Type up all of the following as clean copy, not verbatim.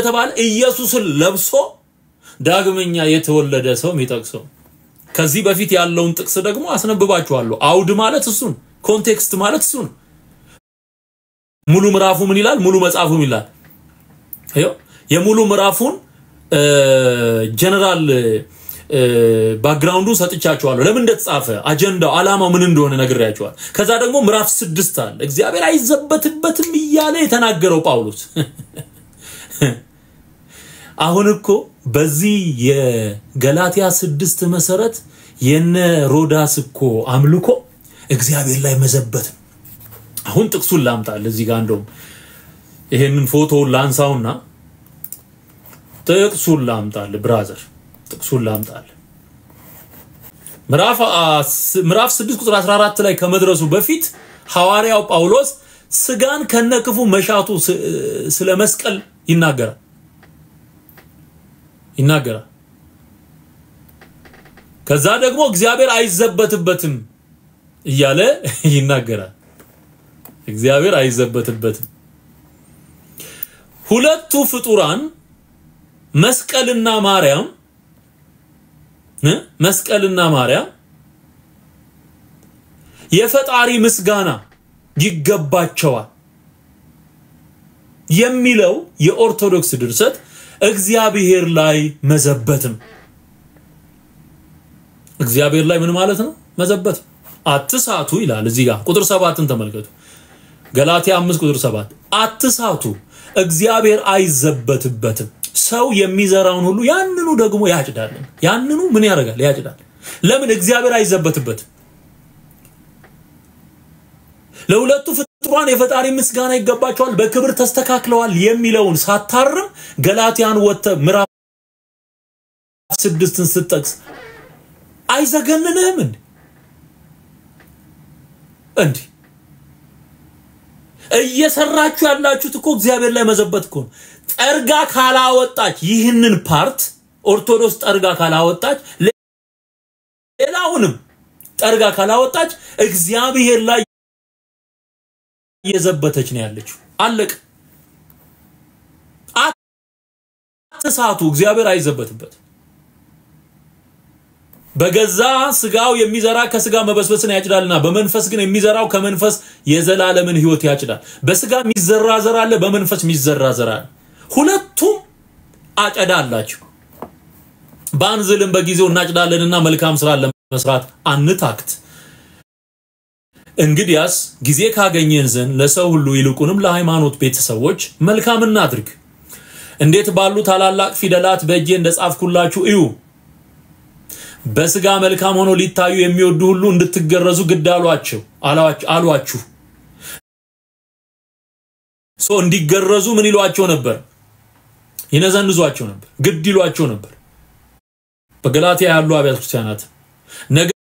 እንደተባለ ኢየሱስን ለብሶ ዳግመኛ የተወለደ ሰው የሚጠቅሰው ከዚህ በፊት ያለውን ጥቅስ ደግሞ አስነብባችኋለሁ አውድ ማለት እሱን ኮንቴክስት ማለት እሱን ሙሉ ምዕራፉ ምን ይላል ሙሉ መጽሐፉ ምን ይላል የሙሉ ምዕራፉን ጀነራል ባክግራውንዱ ሰጥቻችኋለሁ ለምን እንደተጻፈ አጀንዳው ዓላማው ምን እንደሆነ ነግሬያችኋለሁ ከዛ ደግሞ ምዕራፍ 6 አለ እግዚአብሔር አይዘበትበትም ይያለ የተናገረው ጳውሎስ አሁን እኮ በዚህ የገላትያ 6 መሰረት የነ ሮዳስ እኮ አምልኮ እግዚአብሔር ላይ መዘበት አሁን ጥቅሱን ላምጣል እዚህ ጋር እንደው ይሄንን ፎቶ ላንሳውና ጥቅሱን ላምጣል ብራዘር ጥቅሱን ላምጣል ምዕራፍ 6 ቁጥር 14 ላይ ከመድረሱ በፊት ሐዋርያው ጳውሎስ ስጋን ከነክፉ መሻቱ ስለ መስቀል ይናገራል ከዛ ደግሞ እግዚአብሔር አይዘበትበትም እያለ ይናገራል እግዚአብሔር አይዘበትበትም ሁለቱ ፍጡራን መስቀልና ማርያም የፈጣሪ ምስጋና ይገባቸዋል የሚለው የኦርቶዶክስ ድርሰት እግዚአብሔር ላይ መዘበትም እግዚአብሔር ላይ ምን ማለት ነው መዘበት አትሳቱ ይላል እዚህ ጋር ቁጥር 7ን ተመልከቱ ገላትያ 5 ቁጥር 7 አትሳቱ እግዚአብሔር አይዘበትበትም ሰው የሚዘራውን ሁሉ ያንኑ ደግሞ ያጭዳል ያንኑ ምን ያደርጋል ያጭዳል ለምን እግዚአብሔር አይዘበትበትም ለሁለቱ ፍጡራን የፈጣሪ ምስጋና ይገባቸዋል በክብር ተስተካክለዋል የሚለውን ሳታርም ገላትያን ወጣ ምዕራፍ 6ን ስትጠቅስ አይዘገንንም እንዴ እየሰራችሁ ያላችሁት እኮ እግዚአብሔር ላይ መዘበት እኮ ጠርጋ ካላወጣች ይህንን ፓርት ኦርቶዶክስ ጠርጋ ካላወጣች ሌላውንም ጠርጋ ካላወጣች እግዚአብሔር ላይ የዘበተች ነው ያለችው አለቅ አትሳቱ እግዚአብሔር አይዘበትበት በገዛ ስጋው የሚዘራ ከስጋ መበስበስን ያጭዳልና በመንፈስ ግን የሚዘራው ከመንፈስ የዘላለምን ሕይወት ያጭዳል በስጋ የሚዘራ ዘር አለ በመንፈስ የሚዘራ ዘር አለ ሁለቱም አጨዳ አላቸው ባንዝልም በጊዜው እናጭዳለንና መልካም ስራ ለመስራት አንታክት እንግዲያስ ጊዜ ካገኘን ዘንድ ለሰው ሁሉ ይልቁንም ለሃይማኖት ቤተሰቦች መልካም እናድርግ እንዴት ባሉ ታላላቅ ፊደላት በእጄ እንደጻፍኩላችሁ እዩ በስጋ መልካም ሆኖ ሊታዩ የሚወዱ ሁሉ እንድትገረዙ ግድ አሏችሁ እንዲገረዙ ምን ይሏቸው ነበር ይነዘንዟቸው ነበር ግድ ይሏቸው ነበር በገላትያ ያሉ አብያተ ክርስቲያናት ነገር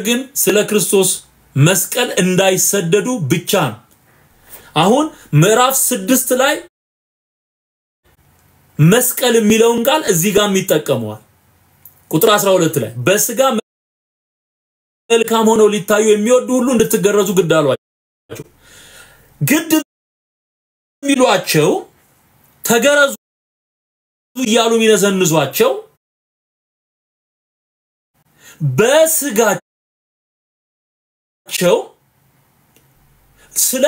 ግን ስለ ክርስቶስ መስቀል እንዳይሰደዱ ብቻ ነው አሁን ምዕራፍ 6 ላይ መስቀል የሚለውን ቃል እዚህ ጋር የሚጠቀመዋል ቁጥር 12 ላይ በስጋ መልካም ሆነው ሊታዩ የሚወዱ ሁሉ እንድትገረዙ ግድ አሏቸው ግድ የሚሏቸው ተገረዙ ይያሉ ሚነዘንዟቸው በስጋቸው ስለ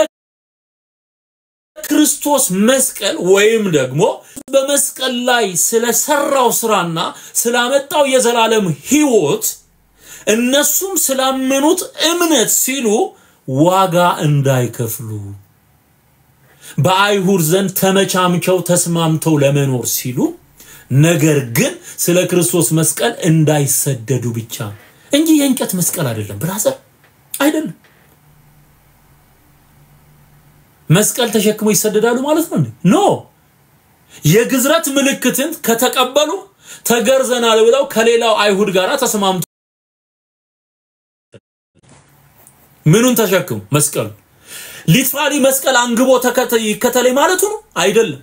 ክርስቶስ መስቀል ወይም ደግሞ በመስቀል ላይ ስለሰራው ስራና ስላመጣው የዘላለም ሕይወት እነሱም ስላመኑት እምነት ሲሉ ዋጋ እንዳይከፍሉ በአይሁድ ዘንድ ተመቻምቸው ተስማምተው ለመኖር ሲሉ ነገር ግን ስለ ክርስቶስ መስቀል እንዳይሰደዱ ብቻ እንጂ የእንጨት መስቀል አይደለም ብራዘር አይደለም መስቀል ተሸክሞ ይሰደዳሉ ማለት ነው ኖ የግዝረት ምልክትን ከተቀበሉ ተገርዘናል ብለው ከሌላው አይሁድ ጋራ ተስማምተው ምኑን ተሸክሙ መስቀል ሊትራሊ መስቀል አንግቦ ተከተለ ማለት ነው አይደለም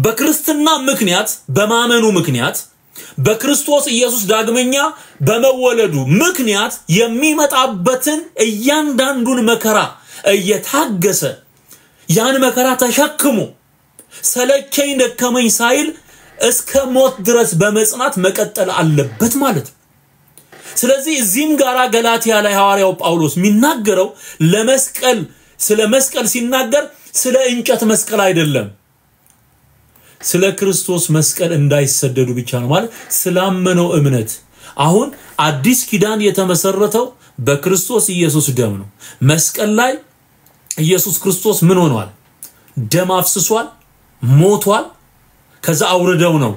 በክርስትና ምክንያት በማመኑ ምክንያት በክርስቶስ ኢየሱስ ዳግመኛ በመወለዱ ምክንያት የሚመጣበትን እያንዳንዱን መከራ እየታገሰ ያን መከራ ተሸክሞ ሰለቸኝ ደከመኝ ሳይል እስከ ሞት ድረስ በመጽናት መቀጠል አለበት ማለት ነው። ስለዚህ እዚህም ጋራ ገላትያ ላይ ሐዋርያው ጳውሎስ የሚናገረው ለመስቀል ስለ መስቀል ሲናገር ስለ እንጨት መስቀል አይደለም፣ ስለ ክርስቶስ መስቀል እንዳይሰደዱ ብቻ ነው ማለት ስላመነው እምነት። አሁን አዲስ ኪዳን የተመሰረተው በክርስቶስ ኢየሱስ ደም ነው። መስቀል ላይ ኢየሱስ ክርስቶስ ምን ሆኗል? ደም አፍስሷል፣ ሞቷል። ከዛ አውርደው ነው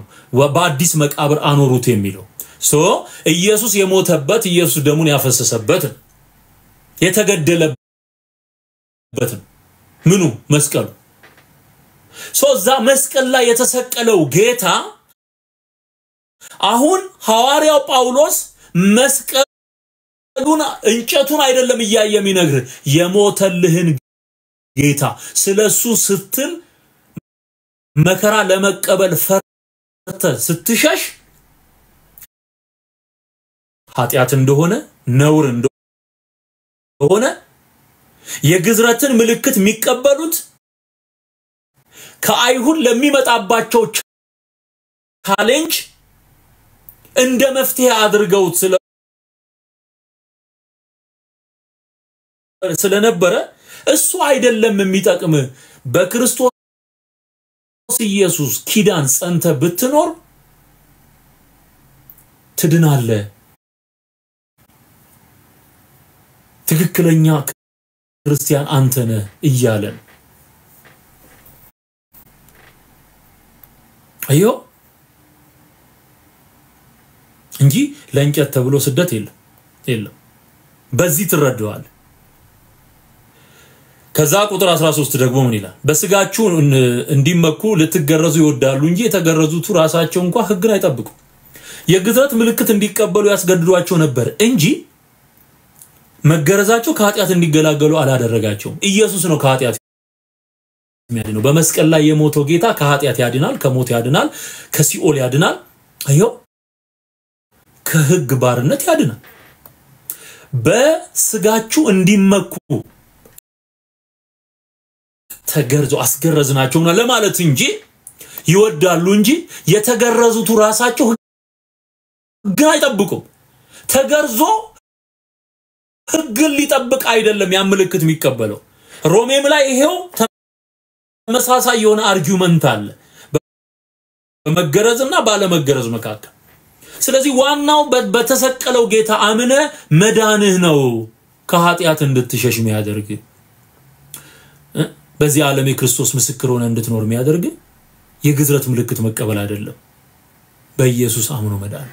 በአዲስ መቃብር አኖሩት የሚለው። ኢየሱስ የሞተበት ኢየሱስ ደሙን ያፈሰሰበት የተገደለበት ምኑ መስቀሉ። ዛ መስቀል ላይ የተሰቀለው ጌታ አሁን ሐዋርያው ጳውሎስ መስቀሉን እንጨቱን አይደለም እያየ የሚነግር የሞተልህን ጌታ ስለሱ ስትል መከራ ለመቀበል ፈርተ ስትሸሽ ኃጢአት እንደሆነ ነውር እንደሆነ የግዝረትን ምልክት የሚቀበሉት ከአይሁድ ለሚመጣባቸው ቻሌንጅ እንደ መፍትሄ አድርገው ስለነበረ እሱ አይደለም የሚጠቅም በክርስቶስ ኢየሱስ ኪዳን ጸንተ ብትኖር ትድናለህ ትክክለኛ ክርስቲያን አንተ ነህ እያለን አዮ እንጂ ለእንጨት ተብሎ ስደት የለም በዚህ ትረዳዋል። ከዛ ቁጥር 13 ደግሞ ምን ይላል? በስጋችሁ እንዲመኩ ልትገረዙ ይወዳሉ እንጂ የተገረዙቱ ራሳቸው እንኳን ሕግን አይጠብቁ የግዝረት ምልክት እንዲቀበሉ ያስገድዷቸው ነበር እንጂ መገረዛቸው ከኃጢአት እንዲገላገሉ አላደረጋቸውም። ኢየሱስ ነው ከኃጢአት የሚያድነው። በመስቀል ላይ የሞተው ጌታ ከኃጢአት ያድናል፣ ከሞት ያድናል፣ ከሲኦል ያድናል። አዮ ከሕግ ባርነት ያድናል። በስጋችሁ እንዲመኩ ተገርዞ አስገረዝናቸውና ለማለት እንጂ ይወዳሉ እንጂ የተገረዙቱ ራሳቸው ሕግ አይጠብቁም። ተገርዞ ሕግን ሊጠብቅ አይደለም ያ ምልክት የሚቀበለው። ሮሜም ላይ ይሄው ተመሳሳይ የሆነ አርጊውመንት አለ በመገረዝና ባለመገረዝ መካከል። ስለዚህ ዋናው በተሰቀለው ጌታ አምነ መዳንህ ነው ከኃጢአት እንድትሸሽ የሚያደርግ በዚህ ዓለም የክርስቶስ ምስክር ሆነ እንድትኖር የሚያደርግ የግዝረት ምልክት መቀበል አይደለም፣ በኢየሱስ አምኖ መዳን።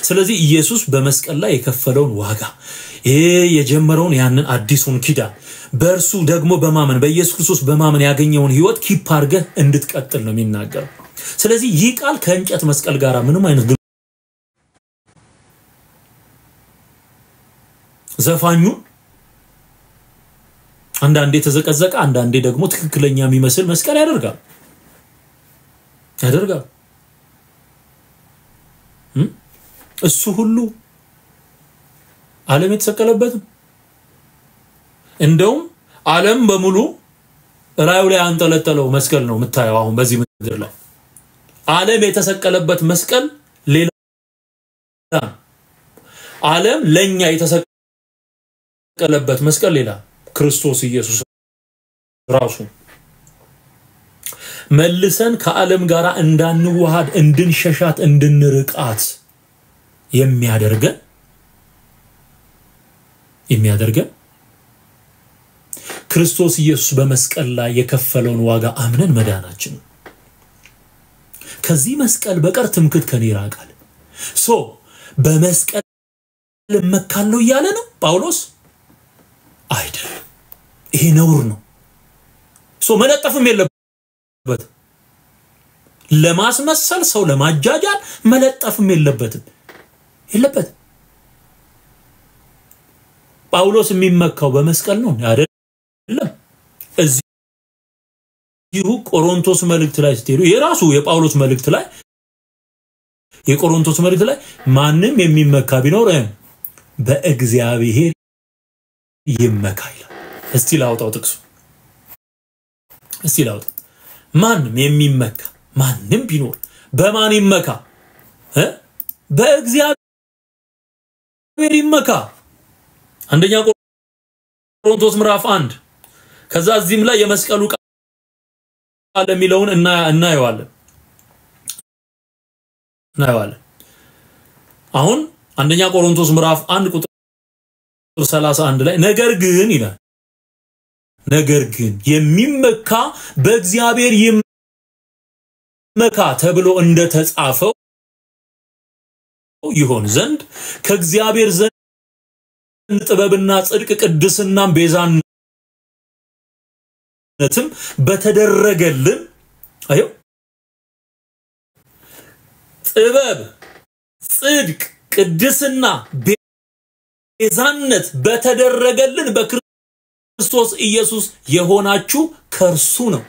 ስለዚህ ኢየሱስ በመስቀል ላይ የከፈለውን ዋጋ የጀመረውን ያንን አዲሱን ኪዳን በእርሱ ደግሞ በማመን በኢየሱስ ክርስቶስ በማመን ያገኘውን ህይወት ኪፕ አድርገህ እንድትቀጥል ነው የሚናገረው። ስለዚህ ይህ ቃል ከእንጨት መስቀል ጋር ምንም አይነት ዘፋኙ አንዳንዴ ተዘቀዘቀ አንዳንዴ ደግሞ ትክክለኛ የሚመስል መስቀል ያደርጋል እሱ ሁሉ ዓለም የተሰቀለበት እንደውም ዓለም በሙሉ ራዩ ላይ አንጠለጠለው መስቀል ነው የምታየው። አሁን በዚህ ምድር ላይ ዓለም የተሰቀለበት መስቀል ሌላ ዓለም ለኛ የተሰቀለበት መስቀል ሌላ ክርስቶስ ኢየሱስ ራሱ መልሰን ከዓለም ጋራ እንዳንዋሃድ እንድንሸሻት እንድንርቃት የሚያደርገን ክርስቶስ ኢየሱስ በመስቀል ላይ የከፈለውን ዋጋ አምነን መዳናችን። ከዚህ መስቀል በቀር ትምክህት ከኔ ይራቃል። በመስቀል መካለው ያለ ነው ጳውሎስ አይደለም። ይሄ ነውር ነው። መለጠፍም የለበት ለማስመሰል ሰው ለማጃጃል መለጠፍም የለበትም። ጳውሎስ የሚመካው በመስቀል ነው አይደለም። እዚሁ ቆሮንቶስ መልእክት ላይ ስትሄዱ የራሱ የጳውሎስ መልእክት ላይ የቆሮንቶስ መልእክት ላይ ማንም የሚመካ ቢኖር በእግዚአብሔር ይመካ ይላል። እስቲ ላውጣው ጥቅሱ እስቲ ላውጣው ማንም የሚመካ ማንም ቢኖር በማን ይመካ? በእግዚአብሔር ይመካ። አንደኛ ቆሮንቶስ ምዕራፍ 1 ከዛ እዚህም ላይ የመስቀሉ ቃል የሚለውን እናየዋለን። አሁን አንደኛ ቆሮንቶስ ምዕራፍ 1 ቁጥር 31 ላይ ነገር ግን ይላል ነገር ግን የሚመካ በእግዚአብሔር ይመካ ተብሎ እንደተጻፈው ይሆን ዘንድ ከእግዚአብሔር ዘንድ ጥበብና ጽድቅ ቅድስናም ቤዛነትም በተደረገልን አዩ ጥበብ ጽድቅ ቅድስና ቤዛነት በተደረገልን በክርስቶስ ኢየሱስ የሆናችሁ ከርሱ ነው።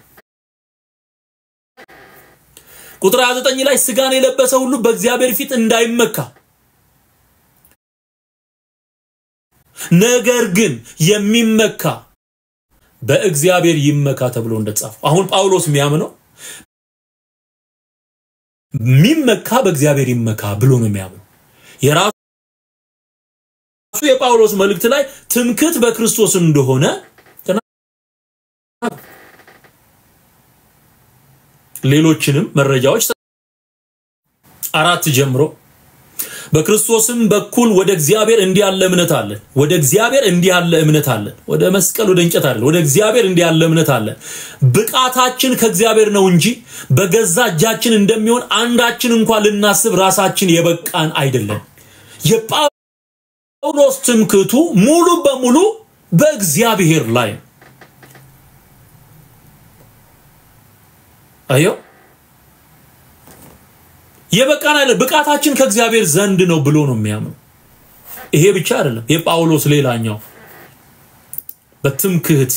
ቁጥር 29 ላይ ስጋን የለበሰ ሁሉ በእግዚአብሔር ፊት እንዳይመካ ነገር ግን የሚመካ በእግዚአብሔር ይመካ ተብሎ እንደተጻፈ አሁን ጳውሎስ የሚያምነው ሚመካ በእግዚአብሔር ይመካ ብሎ ነው የሚያምነው። የራሱ የጳውሎስ መልእክት ላይ ትምክህት በክርስቶስ እንደሆነ ሌሎችንም መረጃዎች 4 ጀምሮ በክርስቶስም በኩል ወደ እግዚአብሔር እንዲያለ እምነት አለን። ወደ እግዚአብሔር እንዲያለ እምነት አለን። ወደ መስቀል ወደ እንጨት አይደለም። ወደ እግዚአብሔር እንዲያለ እምነት አለን። ብቃታችን ከእግዚአብሔር ነው እንጂ በገዛ እጃችን እንደሚሆን አንዳችን እንኳን ልናስብ ራሳችን የበቃን አይደለም። የጳውሎስ ትምክህቱ ሙሉ በሙሉ በእግዚአብሔር ላይ አዮ የበቃን አይደለም። ብቃታችን ከእግዚአብሔር ዘንድ ነው ብሎ ነው የሚያምነው። ይሄ ብቻ አይደለም። የጳውሎስ ሌላኛው በትምክህት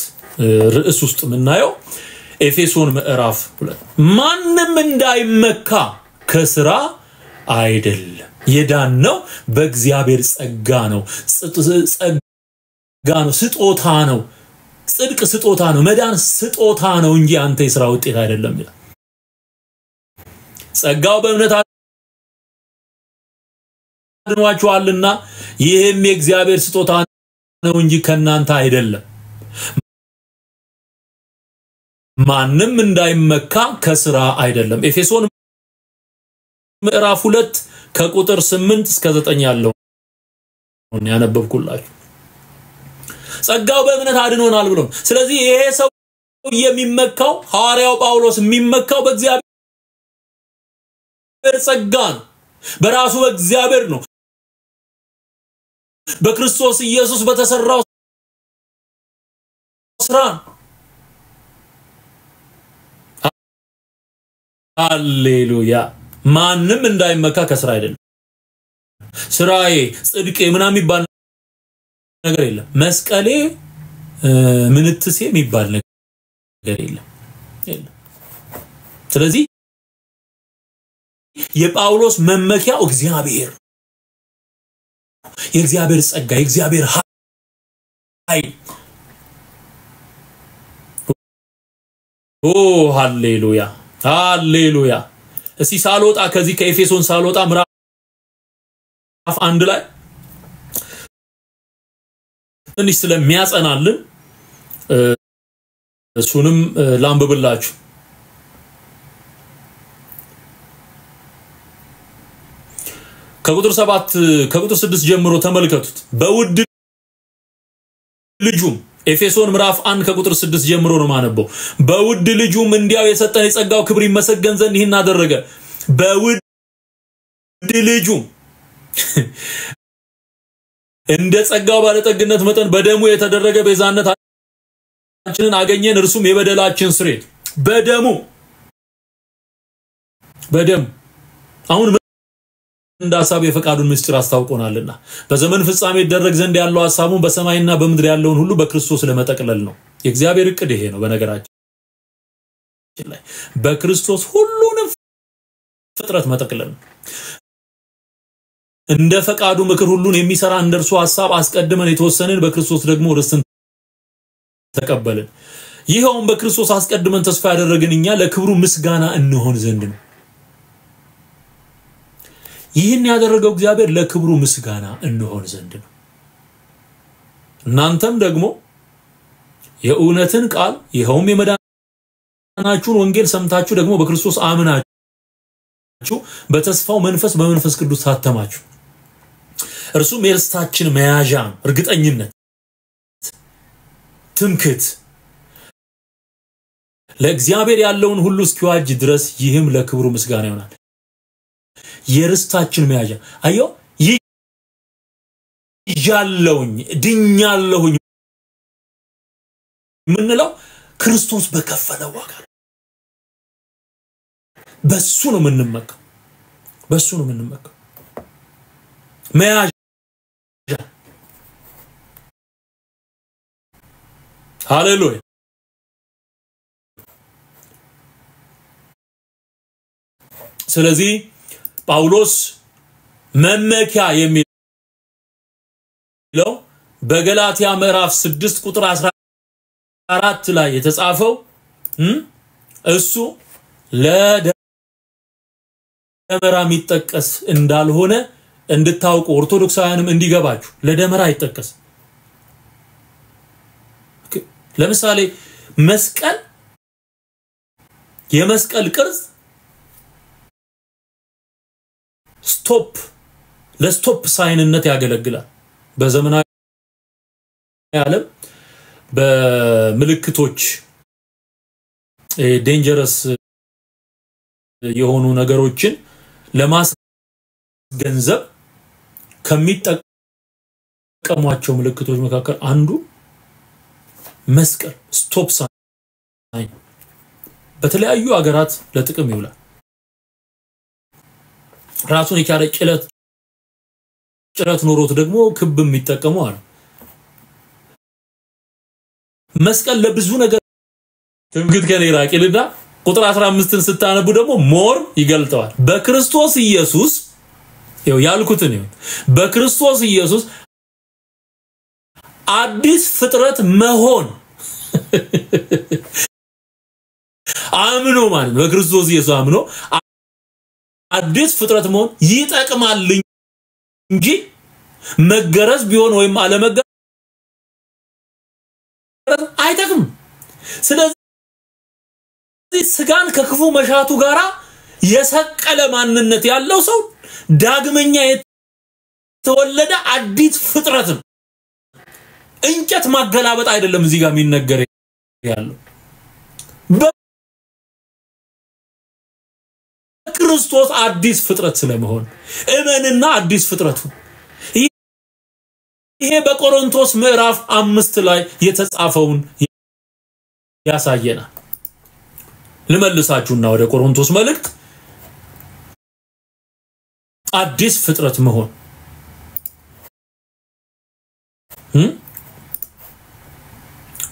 ርዕስ ውስጥ የምናየው ኤፌሶን ምዕራፍ 2 ማንም እንዳይመካ ከሥራ አይደለም የዳነው በእግዚአብሔር ጸጋ ነው። ጸጋ ነው፣ ስጦታ ነው። ጽድቅ ስጦታ ነው። መዳን ስጦታ ነው እንጂ አንተ የሥራ ውጤት አይደለም ይላል። ጸጋው በእምነት አድኗችኋልና ይህም የእግዚአብሔር ስጦታ ነው እንጂ ከናንተ አይደለም። ማንም እንዳይመካ ከሥራ አይደለም። ኤፌሶን ምዕራፍ 2 ከቁጥር 8 እስከ 9 ያለው ያነበብኩላችሁ ጸጋው በእምነት አድኖናል ብሎ። ስለዚህ ይሄ ሰው የሚመካው ሐዋርያው ጳውሎስ የሚመካው በእግዚአብሔር ጸጋ ነው። በራሱ በእግዚአብሔር ነው። በክርስቶስ ኢየሱስ በተሰራው ስራ ሃሌሉያ። ማንም እንዳይመካ ከሥራ አይደለም። ስራዬ ጽድቄ ምናምን የሚባል ነገር የለም። መስቀሌ ምንትሴ የሚባል ነገር የለም። ስለዚህ የጳውሎስ መመኪያው እግዚአብሔር የእግዚአብሔር ጸጋ የእግዚአብሔር ኃይል ሃሌሉያ ሃሌሉያ። እስቲ ሳልወጣ ከዚህ ከኤፌሶን ሳልወጣ ምዕራፍ 1 ላይ ትንሽ ስለሚያጸናልን እሱንም ላንብብላችሁ። ከቁጥር 6 ጀምሮ ተመልከቱት። በውድ ልጁም ኤፌሶን ምዕራፍ 1 ከቁጥር 6 ጀምሮ ነው ማነበው። በውድ ልጁም እንዲያው የሰጠን የጸጋው ክብር ይመሰገን ዘንድ ይህን አደረገ። በውድ ልጁም እንደ ጸጋው ባለጠግነት መጠን በደሙ የተደረገ ቤዛነታችንን አገኘን። እርሱም የበደላችን ስርየት በደሙ አሁን እንደ ሐሳብ የፈቃዱን ምስጢር አስታውቆናልና በዘመን ፍጻሜ ይደረግ ዘንድ ያለው ሐሳቡን በሰማይና በምድር ያለውን ሁሉ በክርስቶስ ለመጠቅለል ነው። የእግዚአብሔር ዕቅድ ይሄ ነው። በነገራችን ላይ በክርስቶስ ሁሉንም ፍጥረት መጠቅለል ነው። እንደ ፈቃዱ ምክር ሁሉን የሚሰራ እንደርሱ ሐሳብ አስቀድመን የተወሰነን በክርስቶስ ደግሞ ርስትን ተቀበልን። ይሄውን በክርስቶስ አስቀድመን ተስፋ ያደረግን እኛ ለክብሩ ምስጋና እንሆን ዘንድ ነው። ይህን ያደረገው እግዚአብሔር ለክብሩ ምስጋና እንሆን ዘንድ ነው። እናንተም ደግሞ የእውነትን ቃል ይሄውም የመዳናችሁን ወንጌል ሰምታችሁ ደግሞ በክርስቶስ አምናችሁ በተስፋው መንፈስ በመንፈስ ቅዱስ ታተማችሁ። እርሱም የርስታችን መያዣ እርግጠኝነት ትምክት ለእግዚአብሔር ያለውን ሁሉ እስኪዋጅ ድረስ ይህም ለክብሩ ምስጋና ይሆናል። የርስታችን መያዣ አዮ ይጃለውኝ ድኛለሁኝ ምንለው ክርስቶስ በከፈለው ዋጋ በሱ ነው የምንመካው። በሱ ነው የምንመካው። መያዣ ሃሌሉያ። ስለዚህ ጳውሎስ መመኪያ የሚለው በገላትያ ምዕራፍ 6 ቁጥር 14 ላይ የተጻፈው እሱ ለደመራ የሚጠቀስ እንዳልሆነ እንድታውቁ ኦርቶዶክሳውያንም እንዲገባችሁ። ለደመራ አይጠቀስ። ለምሳሌ መስቀል የመስቀል ቅርጽ ስቶፕ ለስቶፕ ሳይንነት ያገለግላል። በዘመናዊ ዓለም በምልክቶች ዴንጀረስ የሆኑ ነገሮችን ለማስገንዘብ ከሚጠቀሟቸው ምልክቶች መካከል አንዱ መስቀል ስቶፕ ሳይን በተለያዩ ሀገራት ለጥቅም ይውላል። ራሱን የቻለ ጭረት ኖሮት ደግሞ ክብ የሚጠቀሙ አሉ። መስቀል ለብዙ ነገር ትምክህት ከኔራቂልና ቁጥር 15ን ስታነቡ ደግሞ ሞር ይገልጠዋል። በክርስቶስ ኢየሱስ ያልኩትን ነው። በክርስቶስ ኢየሱስ አዲስ ፍጥረት መሆን አምኖ ማለት በክርስቶስ ኢየሱስ አምኖ አዲስ ፍጥረት መሆን ይጠቅማል እንጂ መገረዝ ቢሆን ወይም አለመገረዝ አይጠቅም። ስለዚህ ስጋን ከክፉ መሻቱ ጋራ የሰቀለ ማንነት ያለው ሰው ዳግመኛ የተወለደ አዲስ ፍጥረት ነው። እንጨት ማገላበጥ አይደለም እዚህ ጋር የሚነገር ያለው። በክርስቶስ አዲስ ፍጥረት ስለመሆን እመንና አዲስ ፍጥረቱ ይሄ በቆሮንቶስ ምዕራፍ 5 ላይ የተጻፈውን ያሳየናል። ልመልሳችሁና ወደ ቆሮንቶስ መልእክት አዲስ ፍጥረት መሆን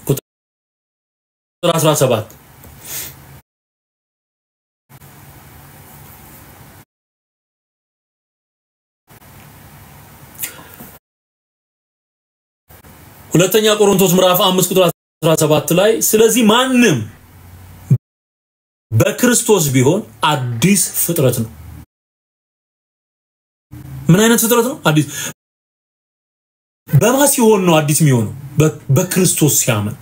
ቁጥር 17 ሁለተኛ ቆሮንቶስ ምዕራፍ 5 ቁጥር 17 ላይ ስለዚህ ማንም በክርስቶስ ቢሆን አዲስ ፍጥረት ነው። ምን አይነት ፍጥረት ነው? አዲስ በማን ሲሆን ነው አዲስ የሚሆነው? በክርስቶስ ሲያምን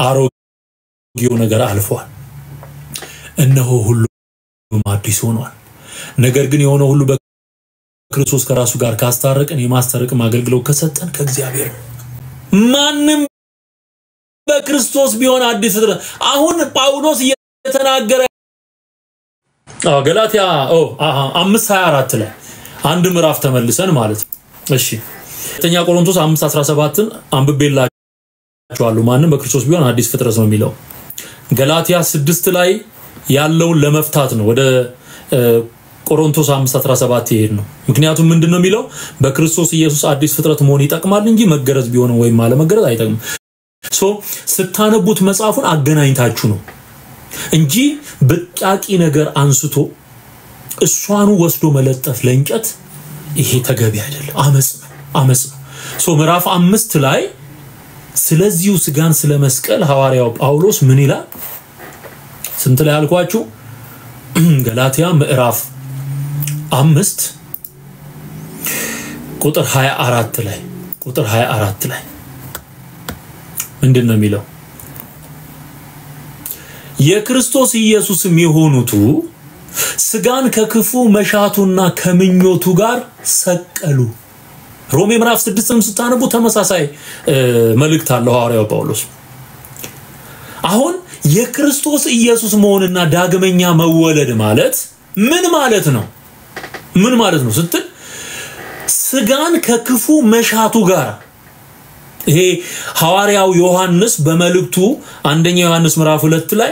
አሮጌው ነገር አልፏል፣ እነሆ ሁሉም አዲስ ሆኗል። ነገር ግን የሆነ ሁሉ በክርስቶስ ከራሱ ጋር ካስታረቀን የማስታረቅ አገልግሎት ከሰጠን ከእግዚአብሔር ማንም በክርስቶስ ቢሆን አዲስ ፍጥረት። አሁን ጳውሎስ የተናገረ ገላትያ 5:24 ላይ አንድ ምዕራፍ ተመልሰን ማለት ነው። እሺ ሁለተኛ ቆሮንቶስ 5:17ን አንብቤላችኋለሁ። ማንም በክርስቶስ ቢሆን አዲስ ፍጥረት ነው የሚለው። ገላትያ 6 ላይ ያለውን ለመፍታት ነው ወደ ቆሮንቶስ 5:17 ይሄድ ነው። ምክንያቱም ምንድነው የሚለው? በክርስቶስ ኢየሱስ አዲስ ፍጥረት መሆን ይጠቅማል እንጂ መገረዝ ቢሆን ወይም አለመገረዝ አይጠቅምም። ስታነቡት መጽሐፉን አገናኝታችሁ ነው እንጂ በቃቂ ነገር አንስቶ እሷኑ ወስዶ መለጠፍ ለእንጨት ይሄ ተገቢ አይደለም። አመጽ ነው። ምዕራፍ 5 ላይ ስለዚሁ ስጋን ስለመስቀል ሐዋርያው ጳውሎስ ምን ይላል? ስንት ላይ አልኳችሁ? ገላትያ ምዕራፍ 5 ቁጥር 24 ላይ ምንድነው የሚለው? የክርስቶስ ኢየሱስም የሆኑቱ ስጋን ከክፉ መሻቱና ከምኞቱ ጋር ሰቀሉ። ሮሜ ምዕራፍ 6ም ስታነቡ ተመሳሳይ መልእክት አለው ሐዋርያው ጳውሎስ። አሁን የክርስቶስ ኢየሱስ መሆንና ዳግመኛ መወለድ ማለት ምን ማለት ነው? ምን ማለት ነው ስትል ስጋን ከክፉ መሻቱ ጋር ይሄ ሐዋርያው ዮሐንስ በመልእክቱ አንደኛ ዮሐንስ ምዕራፍ 2 ላይ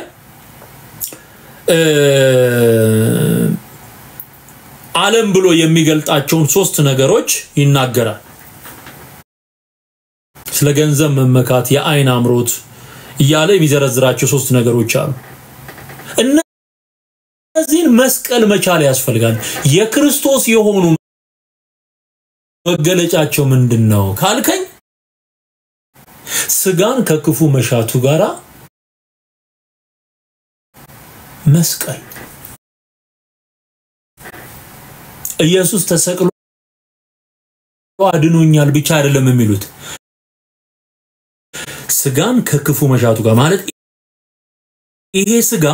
ዓለም ብሎ የሚገልጣቸውን 3 ነገሮች ይናገራል። ስለ ገንዘብ መመካት፣ የአይን አምሮት እያለ የሚዘረዝራቸው 3 ነገሮች አሉ። እነዚህን መስቀል መቻል ያስፈልጋል። የክርስቶስ የሆኑ መገለጫቸው ምንድነው ካልከኝ ስጋን ከክፉ መሻቱ ጋራ መስቀል። ኢየሱስ ተሰቅሎ አድኖኛል ብቻ አይደለም የሚሉት ስጋን ከክፉ መሻቱ ጋር ማለት ይሄ ስጋ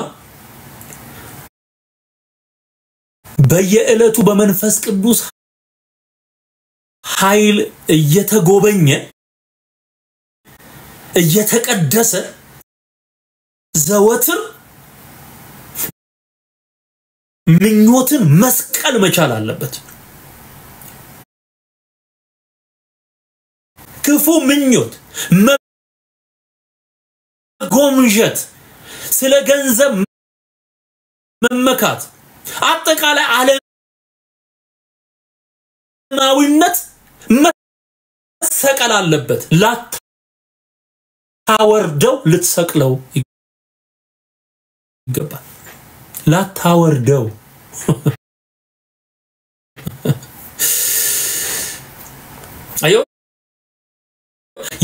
በየዕለቱ በመንፈስ ቅዱስ ኃይል እየተጎበኘ እየተቀደሰ ዘወትር ምኞትን መስቀል መቻል አለበት። ክፉ ምኞት መጎምጀት፣ ስለ ገንዘብ መመካት፣ አጠቃላይ ዓለማዊነት መሰቀል አለበት። ላታወርደው ልትሰቅለው ይገባል። ላታወርደው አዮ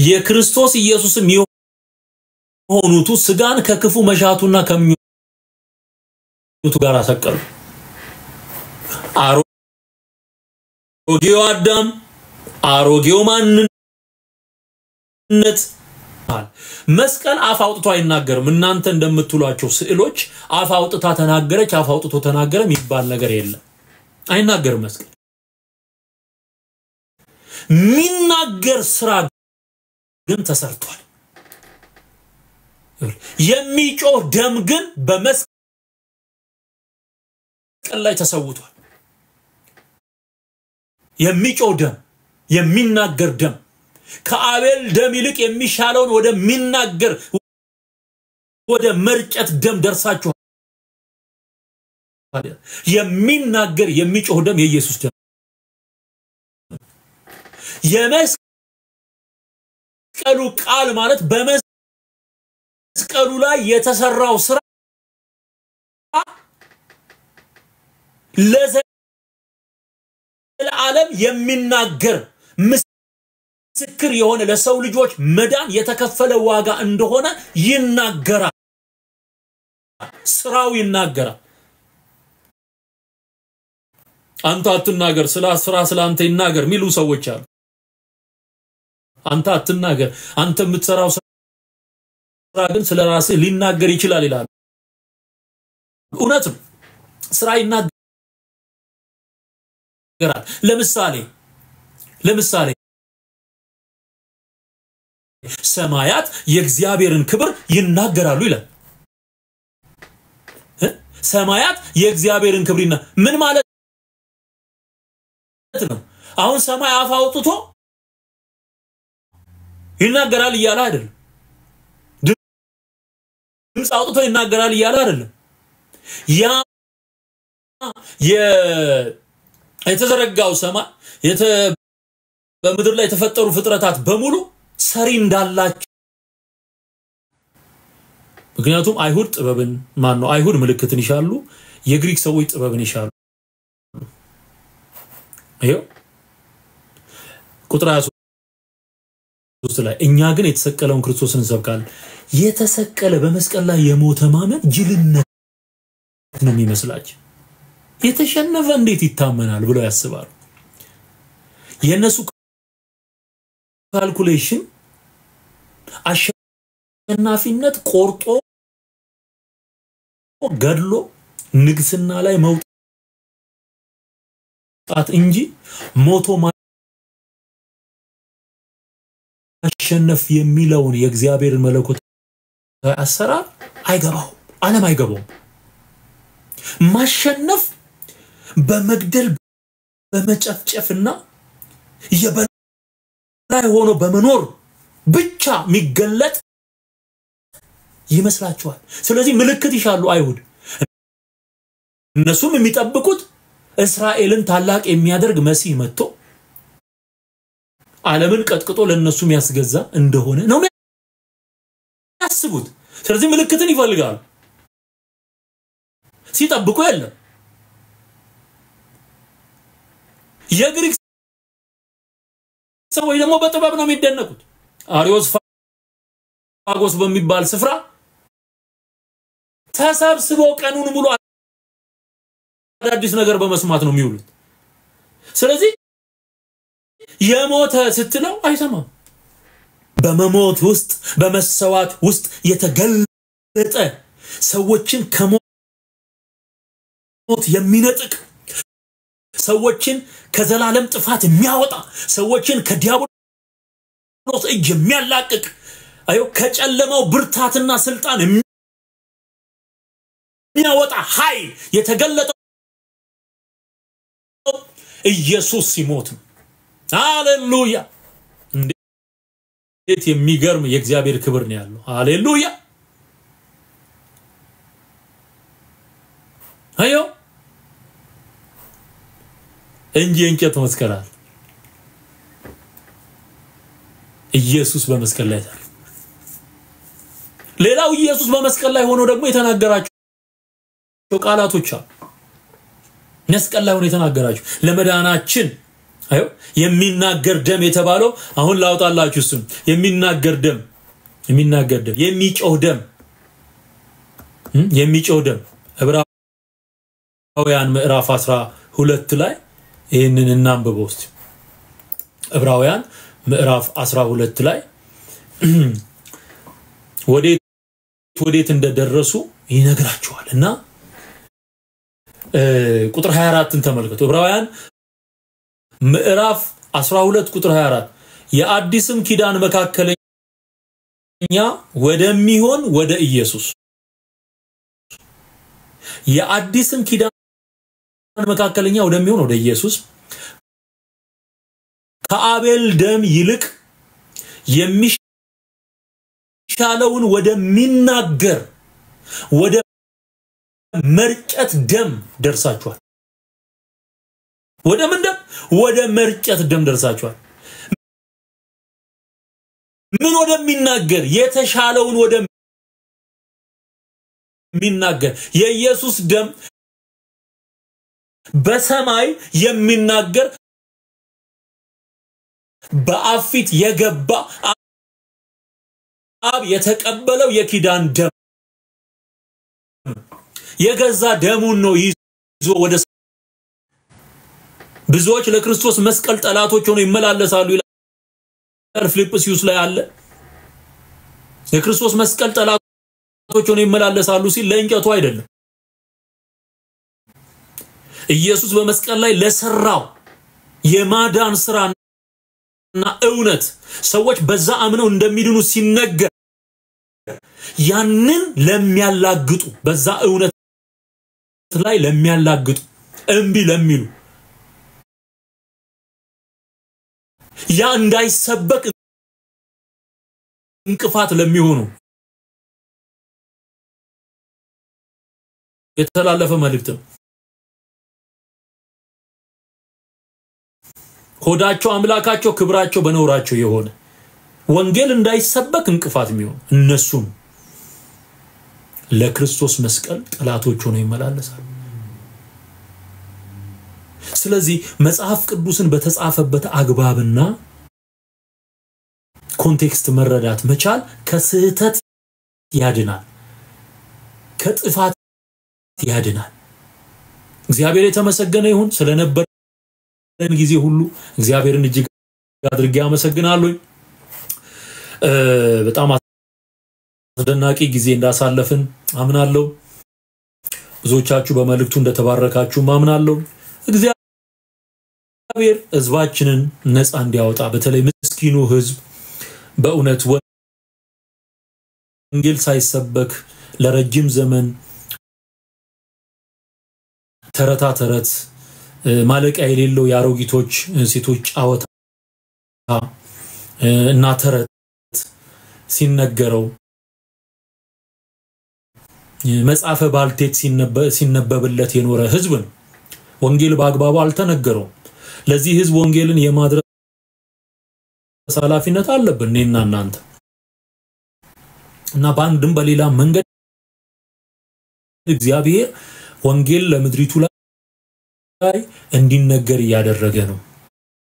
የክርስቶስ ኢየሱስም የሆኑቱ ስጋን ከክፉ መሻቱና ከምኞቱ ጋር ሰቀሉ። አሮጌው አዳም አሮጌው ማንነት መስቀል አፍ አውጥቶ አይናገርም። እናንተ እንደምትሏቸው ስዕሎች አፍ አውጥታ ተናገረች፣ አፍ አውጥቶ ተናገረ የሚባል ነገር የለም። አይናገርም መስቀል። ሚናገር ስራ ግን ተሰርቷል። የሚጮህ ደም ግን በመስቀል ላይ ተሰውቷል። የሚጮህ ደም፣ የሚናገር ደም ከአቤል ደም ይልቅ የሚሻለውን ወደ ሚናገር ወደ መርጨት ደም ደርሳችኋል። የሚናገር የሚጮህ ደም የኢየሱስ ደም። የመስቀሉ ቃል ማለት በመስቀሉ ላይ የተሰራው ስራ ለዘላለም የሚናገር ምስክር የሆነ ለሰው ልጆች መዳን የተከፈለ ዋጋ እንደሆነ ይናገራል። ስራው ይናገራል። አንተ አትናገር ስላንተ ይናገር ሚሉ ሰዎች አሉ። አንተ አትናገር፣ አንተ የምትሰራው ስራ ግን ስለራስህ ሊናገር ይችላል ይላል። እውነትም ስራ ይናገራል። ለምሳሌ ሰማያት የእግዚአብሔርን ክብር ይናገራሉ ይላል። ሰማያት የእግዚአብሔርን ክብር ምን ማለት ነው? አሁን ሰማይ አፍ አውጥቶ ይናገራል እያለ አይደለም። ድምጽ አውጥቶ ይናገራል እያለ አይደለም። ያ የተዘረጋው ሰማይ በምድር ላይ የተፈጠሩ ፍጥረታት በሙሉ ሰሪ እንዳላቸው። ምክንያቱም አይሁድ ጥበብን አይሁድ ምልክትን ይሻሉ፣ የግሪክ ሰዎች ጥበብን ይሻሉ። ይሄው ቁጥር ላይ እኛ ግን የተሰቀለውን ክርስቶስን እንሰብካለን የተሰቀለ በመስቀል ላይ የሞተ ማመን ጅልነት ነው የሚመስላችሁ የተሸነፈ እንዴት ይታመናል ብለው ያስባሉ የነሱ ካልኩሌሽን አሸናፊነት ቆርጦ ገድሎ ንግስና ላይ መውጣት እንጂ ሞቶ ማሸነፍ የሚለውን የእግዚአብሔር መለኮት አሰራር አይገባው ዓለም አይገባው ማሸነፍ በመግደል በመጨፍጨፍና የበላይ ሆኖ በመኖር ብቻ የሚገለጥ ይመስላችኋል ስለዚህ ምልክት ይሻሉ አይሁድ እነሱም የሚጠብቁት እስራኤልን ታላቅ የሚያደርግ መሲህ መጥቶ ዓለምን ቀጥቅጦ ለነሱ የሚያስገዛ እንደሆነ ነው ያስቡት ስለዚህ ምልክትን ይፈልጋሉ ሲጠብቁ የለም የግሪክ ሰዎች ደግሞ በጥበብ ነው የሚደነቁት አሪዮስፋጎስ በሚባል ስፍራ ተሰብስበው ቀኑን ሙሉ አዲስ ነገር በመስማት ነው የሚውሉት ስለዚህ የሞተ ስትለው አይሰማም በመሞት ውስጥ በመሰዋት ውስጥ የተገለጠ ሰዎችን ከሞት የሚነጥቅ ሰዎችን ከዘላለም ጥፋት የሚያወጣ ሰዎችን ከዲያብሎስ እጅ የሚያላቅቅ አዮ ከጨለማው ብርታትና ስልጣን የሚያወጣ ኃይል የተገለጠ ኢየሱስ ሲሞት ሃሌሉያ እንዴት የሚገርም የእግዚአብሔር ክብር ነው ያለው ሃሌሉያ አዮ እንጂ እንጨት መስቀላል ኢየሱስ በመስቀል ላይ ታሪክ ሌላው ኢየሱስ በመስቀል ላይ ሆኖ ደግሞ የተናገራቸው ቃላቶች አሉ መስቀል ላይ ሆኖ የተናገራቸው ለመዳናችን አዩ የሚናገር ደም የተባለው አሁን ላውጣላችሁ እሱን የሚናገር ደም የሚጮህ ደም ዕብራውያን ምዕራፍ 12 ላይ ይሄንን እናንብበው እስቲ ዕብራውያን ምዕራፍ 12 ላይ ወዴት እንደደረሱ ይነግራቸዋልና ቁጥር 24ን ተመልከቱ ዕብራውያን ምዕራፍ 12 ቁጥር 24 የአዲስም ኪዳን መካከለኛ ወደሚሆን ወደ ኢየሱስ የአዲስም ኪዳን መካከለኛ ወደሚሆን ወደ ኢየሱስ ከአቤል ደም ይልቅ የሚሻለውን ወደሚናገር ወደ መርጨት ደም ደርሳችኋል ወደ ምን ደም ወደ መርጨት ደም ደርሳችኋል ምን ወደሚናገር የተሻለውን ወደሚናገር የኢየሱስ ደም በሰማይ የሚናገር በአፊት የገባ አብ የተቀበለው የኪዳን ደም የገዛ ደሙን ነው ይዞ ወደ ብዙዎች ለክርስቶስ መስቀል ጠላቶች ሆነው ይመላለሳሉ ይላል ፊልጵስዩስ ላይ አለ የክርስቶስ መስቀል ጠላቶች ሆነው ይመላለሳሉ ሲል ለእንጨቱ አይደለም ኢየሱስ በመስቀል ላይ ለሰራው የማዳን ስራና እውነት ሰዎች በዛ አምነው እንደሚድኑ ሲነገር ያንን ለሚያላግጡ በዛ እውነት ላይ ለሚያላግጡ እንቢ ለሚሉ ያ እንዳይሰበክ እንቅፋት ለሚሆኑ የተላለፈ መልእክት ነው ሆዳቸው አምላካቸው ክብራቸው በነውራቸው የሆነ ወንጌል እንዳይሰበክ እንቅፋት የሚሆን እነሱም ለክርስቶስ መስቀል ጠላቶች ሆነው ይመላለሳሉ ስለዚህ መጽሐፍ ቅዱስን በተጻፈበት አግባብና ኮንቴክስት መረዳት መቻል ከስህተት ያድናል ከጥፋት ያድናል እግዚአብሔር የተመሰገነ ይሁን ስለነበረን ጊዜ ሁሉ እግዚአብሔርን እጅግ አድርጌ አመሰግናለሁ በጣም አስደናቂ ጊዜ እንዳሳለፍን አምናለሁ ብዙዎቻችሁ በመልእክቱ እንደተባረካችሁ አምናለሁ እግዚአብሔር ህዝባችንን ነፃ እንዲያወጣ በተለይ ምስኪኑ ህዝብ በእውነት ወንጌል ሳይሰበክ ለረጅም ዘመን ተረት ማለቂያ የሌለው ያሮጊቶች ሴቶች ጫወታ እና ተረት ሲነገረው መጽሐፈ ባልቴት ሲነበብለት የኖረ ህዝብ ነው ወንጌል በአግባቡ አልተነገረው ለዚህ ህዝብ ወንጌልን የማድረስ ኃላፊነት አለብን እኔና እናንተ እና ባንድም በሌላ መንገድ እግዚአብሔር ወንጌል ለምድሪቱ ላይ እንዲነገር ያደረገ ነው